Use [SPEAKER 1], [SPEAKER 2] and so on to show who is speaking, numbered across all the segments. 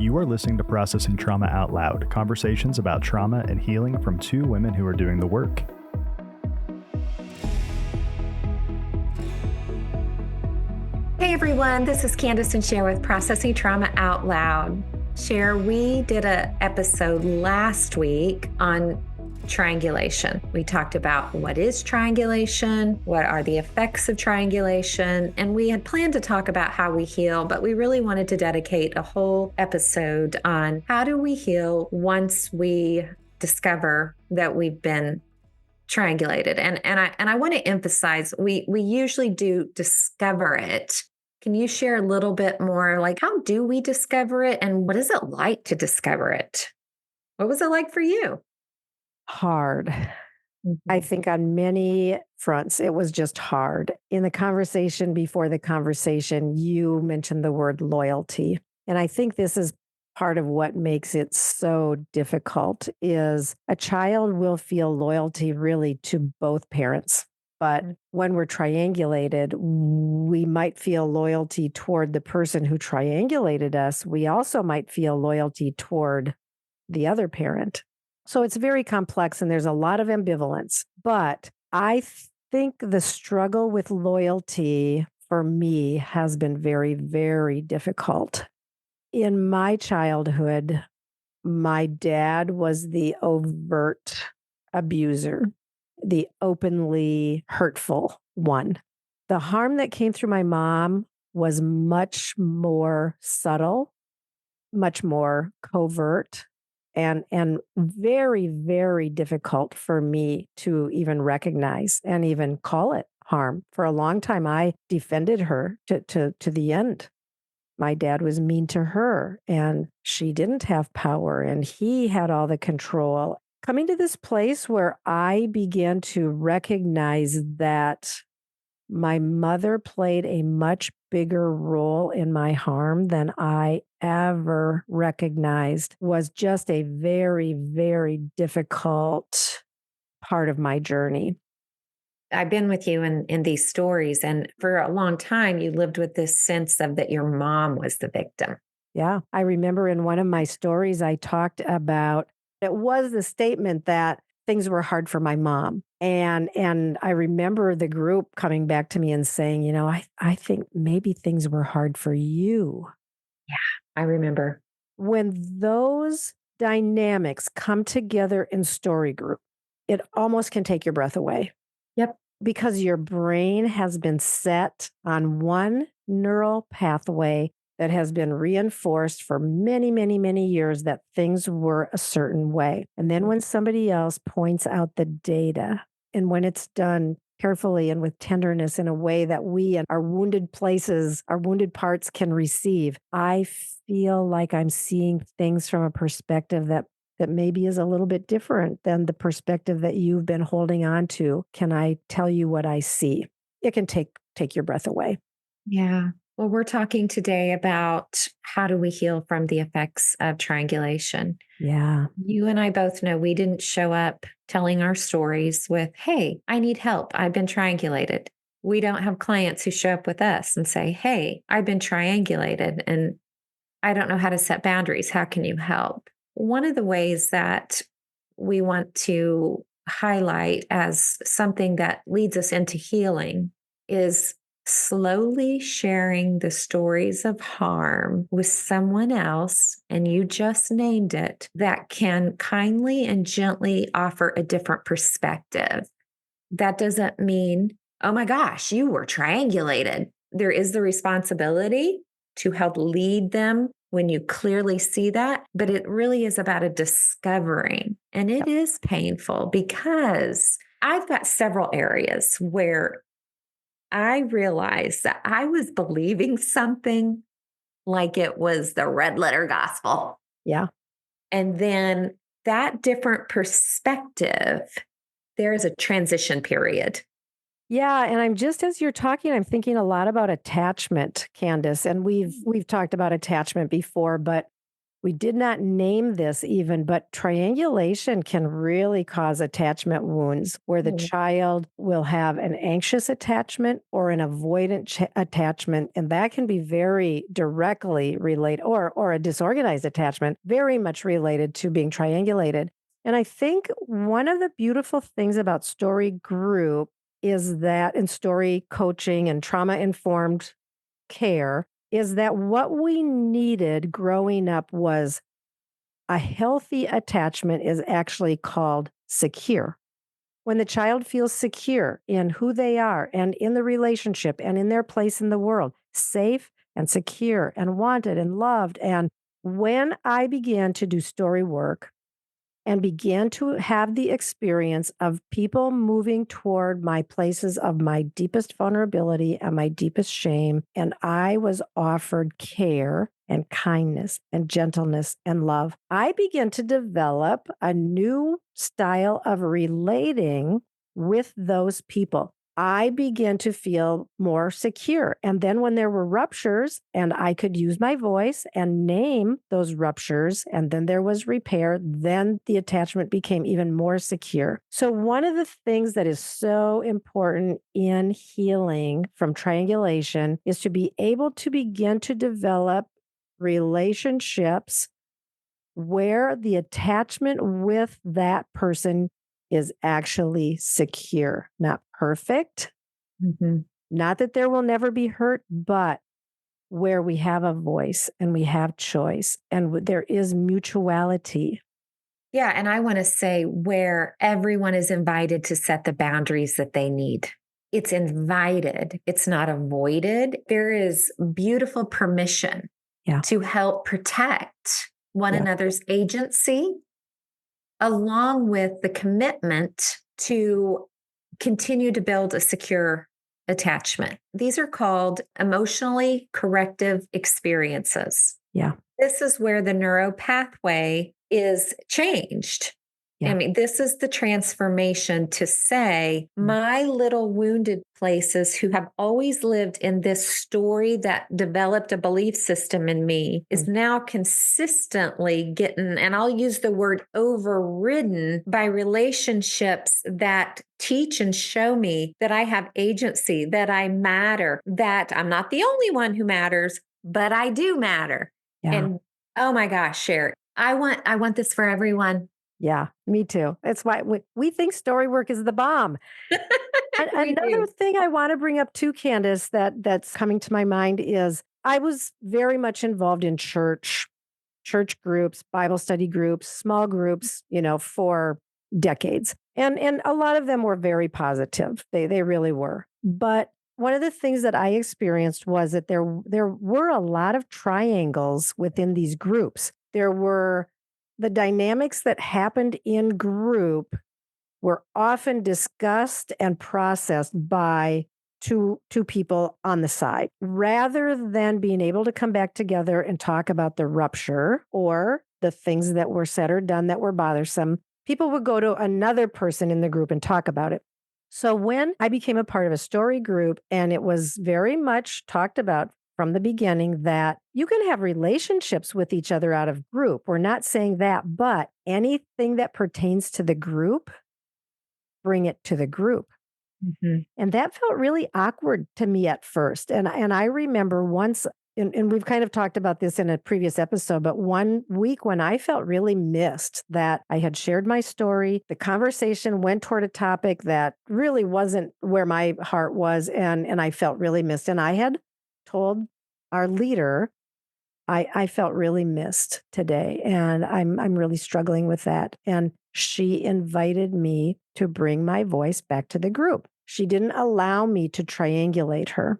[SPEAKER 1] You are listening to Processing Trauma Out Loud, conversations about trauma and healing from two women who are doing the work.
[SPEAKER 2] Hey everyone, this is Kandace and Sher with Processing Trauma Out Loud. Sher, we did an episode last week on triangulation. We talked about what is triangulation, what are the effects of triangulation, and we had planned to talk about how we heal, but we really wanted to dedicate a whole episode on how do we heal once we discover that we've been triangulated. And I want to emphasize we usually do discover it. Can you share a little bit more, like how do we discover it and what is it like to discover it? What was it like for you?
[SPEAKER 3] Hard. I think on many fronts, it was just hard. In the conversation before the conversation, you mentioned the word loyalty. And I think this is part of what makes it so difficult is a child will feel loyalty really to both parents. But when we're triangulated, we might feel loyalty toward the person who triangulated us. We also might feel loyalty toward the other parent. So it's very complex and there's a lot of ambivalence. But I think the struggle with loyalty for me has been very, very difficult. In my childhood, my dad was the overt abuser, the openly hurtful one. The harm that came through my mom was much more subtle, much more covert, and very, very difficult for me to even recognize and even call it harm. For a long time, I defended her to the end. My dad was mean to her and she didn't have power and he had all the control. Coming to this place where I began to recognize that my mother played a much bigger role in my harm than I ever recognized was just a very, very difficult part of my journey.
[SPEAKER 2] I've been with you in these stories, and for a long time, you lived with this sense of that your mom was the victim.
[SPEAKER 3] Yeah. I remember in one of my stories, I talked about it was the statement that things were hard for my mom. And I remember the group coming back to me and saying, I think maybe things were hard for you.
[SPEAKER 2] Yeah, I remember.
[SPEAKER 3] When those dynamics come together in story group, it almost can take your breath away.
[SPEAKER 2] Yep.
[SPEAKER 3] Because your brain has been set on one neural pathway that has been reinforced for many, many, many years that things were a certain way. And then when somebody else points out the data, and when it's done carefully and with tenderness in a way that we and our wounded places, our wounded parts can receive, I feel like I'm seeing things from a perspective that maybe is a little bit different than the perspective that you've been holding on to. Can I tell you what I see? It can take your breath away.
[SPEAKER 2] Yeah. Well, we're talking today about how do we heal from the effects of triangulation.
[SPEAKER 3] Yeah.
[SPEAKER 2] You and I both know we didn't show up telling our stories with, hey, I need help. I've been triangulated. We don't have clients who show up with us and say, hey, I've been triangulated and I don't know how to set boundaries. How can you help? One of the ways that we want to highlight as something that leads us into healing is slowly sharing the stories of harm with someone else, and you just named it, that can kindly and gently offer a different perspective. That doesn't mean, oh my gosh, you were triangulated. There is the responsibility to help lead them when you clearly see that, but it really is about a discovering. And it is painful because I've got several areas where I realized that I was believing something like it was the red letter gospel.
[SPEAKER 3] Yeah.
[SPEAKER 2] And then that different perspective, there is a transition period.
[SPEAKER 3] Yeah, and I'm just as you're talking, I'm thinking a lot about attachment, Kandace, and we've talked about attachment before, but We did not name this even, but triangulation can really cause attachment wounds where the
[SPEAKER 2] Mm.
[SPEAKER 3] child will have an anxious attachment or an avoidant attachment. And that can be very directly related, or a disorganized attachment, very much related to being triangulated. And I think one of the beautiful things about story group is that, in story coaching and trauma informed care, is that what we needed growing up was a healthy attachment is actually called secure. When the child feels secure in who they are and in the relationship and in their place in the world, safe and secure and wanted and loved. And when I began to do story work, and began to have the experience of people moving toward my places of my deepest vulnerability and my deepest shame. And I was offered care and kindness and gentleness and love. I began to develop a new style of relating with those people. I began to feel more secure. And then when there were ruptures and I could use my voice and name those ruptures, and then there was repair, then the attachment became even more secure. So one of the things that is so important in healing from triangulation is to be able to begin to develop relationships where the attachment with that person is actually secure, not perfect,
[SPEAKER 2] Mhm.
[SPEAKER 3] not that there will never be hurt, but where we have a voice and we have choice and there is mutuality.
[SPEAKER 2] Yeah. And I want to say where everyone is invited to set the boundaries that they need. It's invited, it's not avoided. There is beautiful permission
[SPEAKER 3] Yeah.
[SPEAKER 2] to help protect one
[SPEAKER 3] Yeah.
[SPEAKER 2] another's agency, along with the commitment to continue to build a secure attachment. These are called emotionally corrective experiences.
[SPEAKER 3] Yeah.
[SPEAKER 2] This is where the neuro pathway is changed. I
[SPEAKER 3] Yeah.
[SPEAKER 2] mean, this is the transformation to say,
[SPEAKER 3] Mm.
[SPEAKER 2] my little wounded places who have always lived in this story that developed a belief system in me is now consistently getting, and I'll use the word overridden by relationships that teach and show me that I have agency, that I matter, that I'm not the only one who matters, but I do matter.
[SPEAKER 3] Yeah.
[SPEAKER 2] And oh my gosh, Sher, I want this for everyone.
[SPEAKER 3] Yeah. Me too. That's why we think story work is the bomb.
[SPEAKER 2] We
[SPEAKER 3] Another
[SPEAKER 2] do.
[SPEAKER 3] thing I want to bring up too, Candace, that's coming to my mind is I was very much involved in church groups, Bible study groups, small groups, for decades. And a lot of them were very positive. They really were. But one of the things that I experienced was that there were a lot of triangles within these groups. There were the dynamics that happened in group were often discussed and processed by two people on the side rather than being able to come back together and talk about the rupture or the things that were said or done that were bothersome. People would go to another person in the group and talk about it. So when I became a part of a story group, and it was very much talked about from the beginning that you can have relationships with each other out of group. We're not saying that, but anything that pertains to the group, bring it to the group.
[SPEAKER 2] Mhm.
[SPEAKER 3] And that felt really awkward to me at first. And I remember once, and we've kind of talked about this in a previous episode, but one week when I felt really missed that I had shared my story, the conversation went toward a topic that really wasn't where my heart was, and I felt really missed. And I had told our leader, I felt really missed today, and I'm really struggling with that. And she invited me to bring my voice back to the group. She didn't allow me to triangulate her.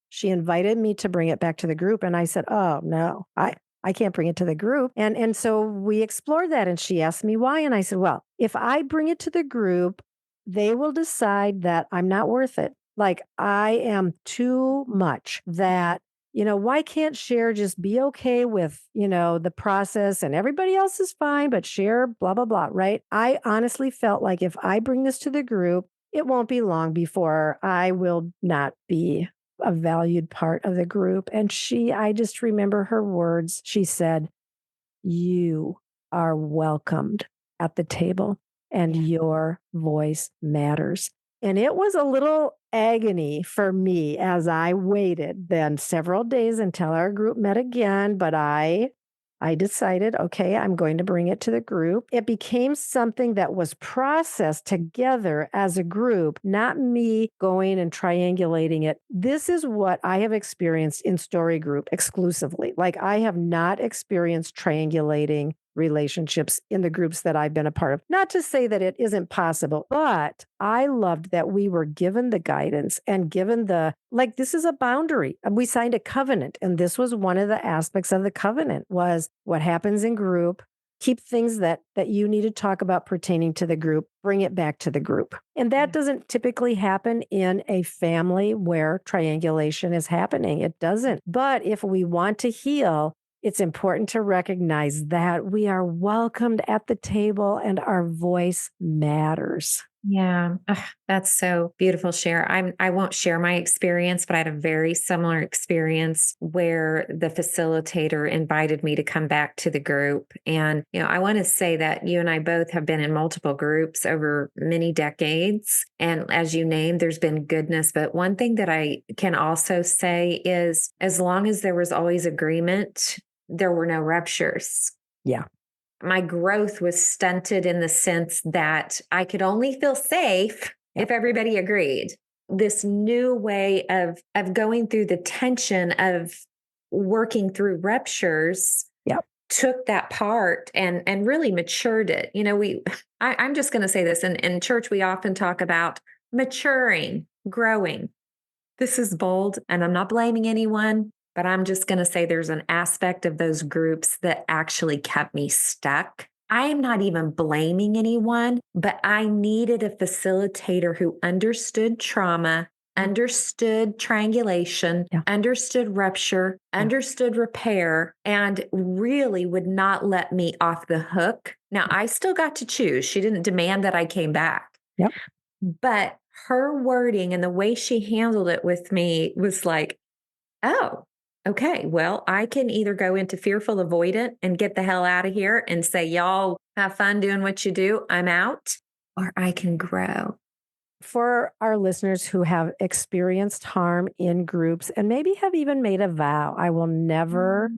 [SPEAKER 3] She invited me to bring it back to the group, and I said, "Oh no, I can't bring it to the group." And so we explored that, and she asked me why, and I said, "Well, if I bring it to the group, they will decide that I'm not worth it. Like I am too much that." Why can't Cher just be okay with, the process and everybody else is fine, but Cher, blah, blah, blah, right? I honestly felt like if I bring this to the group, it won't be long before I will not be a valued part of the group. And I just remember her words. She said, you are welcomed at the table and your voice matters. And it was a little agony for me as I waited then several days until our group met again. But I decided, okay, I'm going to bring it to the group. It became something that was processed together as a group, not me going and triangulating it. This is what I have experienced in story group exclusively. Like I have not experienced triangulating relationships in the groups that I've been a part of. Not to say that it isn't possible, but I loved that we were given the guidance and given this is a boundary. We signed a covenant. And this was one of the aspects of the covenant was what happens in group. Keep things that you need to talk about pertaining to the group, bring it back to the group. And that doesn't typically happen in a family where triangulation is happening. It doesn't. But if we want to heal, it's important to recognize that we are welcomed at the table and our voice matters.
[SPEAKER 2] Yeah, ugh, that's so beautiful, Cher. I won't share my experience, but I had a very similar experience where the facilitator invited me to come back to the group. And, I want to say that you and I both have been in multiple groups over many decades. And as you named, there's been goodness. But one thing that I can also say is as long as there was always agreement, there were no ruptures.
[SPEAKER 3] Yeah.
[SPEAKER 2] My growth was stunted in the sense that I could only feel safe if everybody agreed. This new way of going through the tension of working through ruptures took that part and really matured it. I'm just going to say this. In church, we often talk about maturing, growing. This is bold, and I'm not blaming anyone. But I'm just going to say there's an aspect of those groups that actually kept me stuck. I am not even blaming anyone, but I needed a facilitator who understood trauma, understood triangulation, understood rupture, understood repair, and really would not let me off the hook. Now, I still got to choose. She didn't demand that I came back.
[SPEAKER 3] Yep.
[SPEAKER 2] But her wording and the way she handled it with me was like, oh, okay, well, I can either go into fearful avoidant and get the hell out of here and say, y'all have fun doing what you do, I'm out, or I can grow.
[SPEAKER 3] For our listeners who have experienced harm in groups and maybe have even made a vow, I will never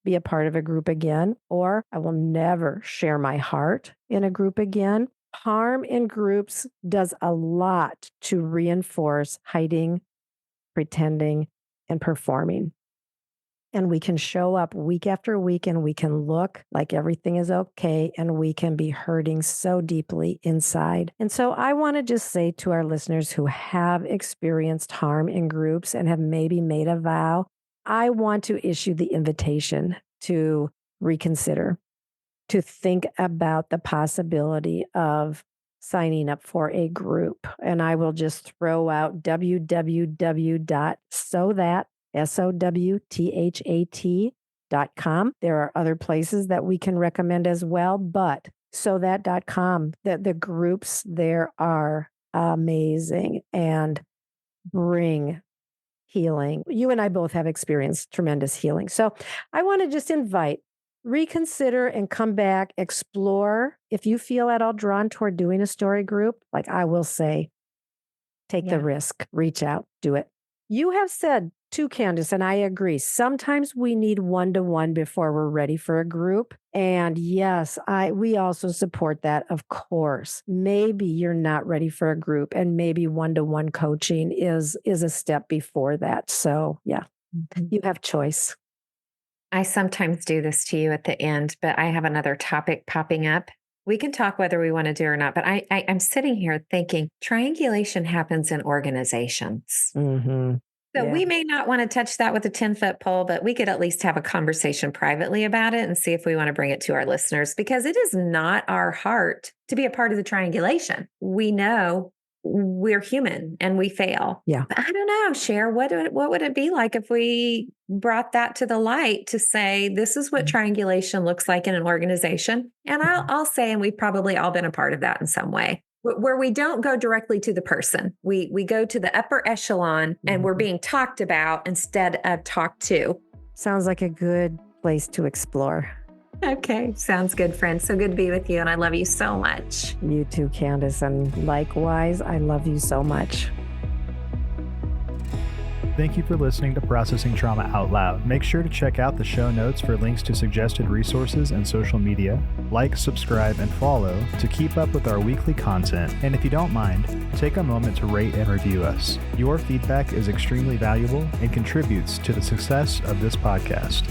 [SPEAKER 3] be a part of a group again, or I will never share my heart in a group again. Harm in groups does a lot to reinforce hiding, pretending, and performing. And we can show up week after week and we can look like everything is okay and we can be hurting so deeply inside. And so I want to just say to our listeners who have experienced harm in groups and have maybe made a vow, I want to issue the invitation to reconsider, to think about the possibility of signing up for a group. And I will just throw out sowthat.com. There are other places that we can recommend as well, but sowthat.com, the groups there are amazing and bring healing. You and I both have experienced tremendous healing. So I want to just invite, reconsider and come back, explore. If you feel at all drawn toward doing a story group, like I will say, take the risk, reach out, do it. You have said too, Kandace, and I agree, sometimes we need one-to-one before we're ready for a group. And yes, we also support that, of course. Maybe you're not ready for a group and maybe one-to-one coaching is a step before that. So yeah, you have choice.
[SPEAKER 2] I sometimes do this to you at the end, but I have another topic popping up. We can talk whether we want to do or not, but I'm sitting here thinking triangulation happens in organizations.
[SPEAKER 3] Mm-hmm.
[SPEAKER 2] So we may not want to touch that with a 10-foot pole, but we could at least have a conversation privately about it and see if we want to bring it to our listeners, because it is not our heart to be a part of the triangulation. We know we're human and we fail.
[SPEAKER 3] Yeah.
[SPEAKER 2] But I don't know, Cher, what would it be like if we brought that to the light to say, this is what triangulation looks like in an organization? And I'll say, and we've probably all been a part of that in some way, where we don't go directly to the person. We go to the upper echelon and we're being talked about instead of talked to.
[SPEAKER 3] Sounds like a good place to explore.
[SPEAKER 2] Okay. Sounds good, friend. So good to be with you. And I love you so much.
[SPEAKER 3] You too, Kandace. And likewise, I love you so much.
[SPEAKER 1] Thank you for listening to Processing Trauma Out Loud. Make sure to check out the show notes for links to suggested resources and social media. Like, subscribe, and follow to keep up with our weekly content. And if you don't mind, take a moment to rate and review us. Your feedback is extremely valuable and contributes to the success of this podcast.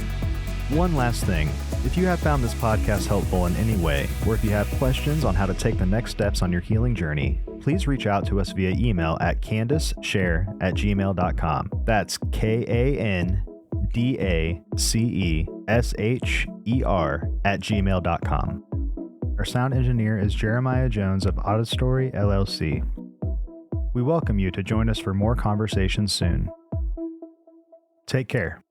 [SPEAKER 1] One last thing. If you have found this podcast helpful in any way, or if you have questions on how to take the next steps on your healing journey, please reach out to us via email at KandaceSher@gmail.com. That's KandaceSher@gmail.com. Our sound engineer is Jeremiah Jones of Auditory LLC. We welcome you to join us for more conversations soon. Take care.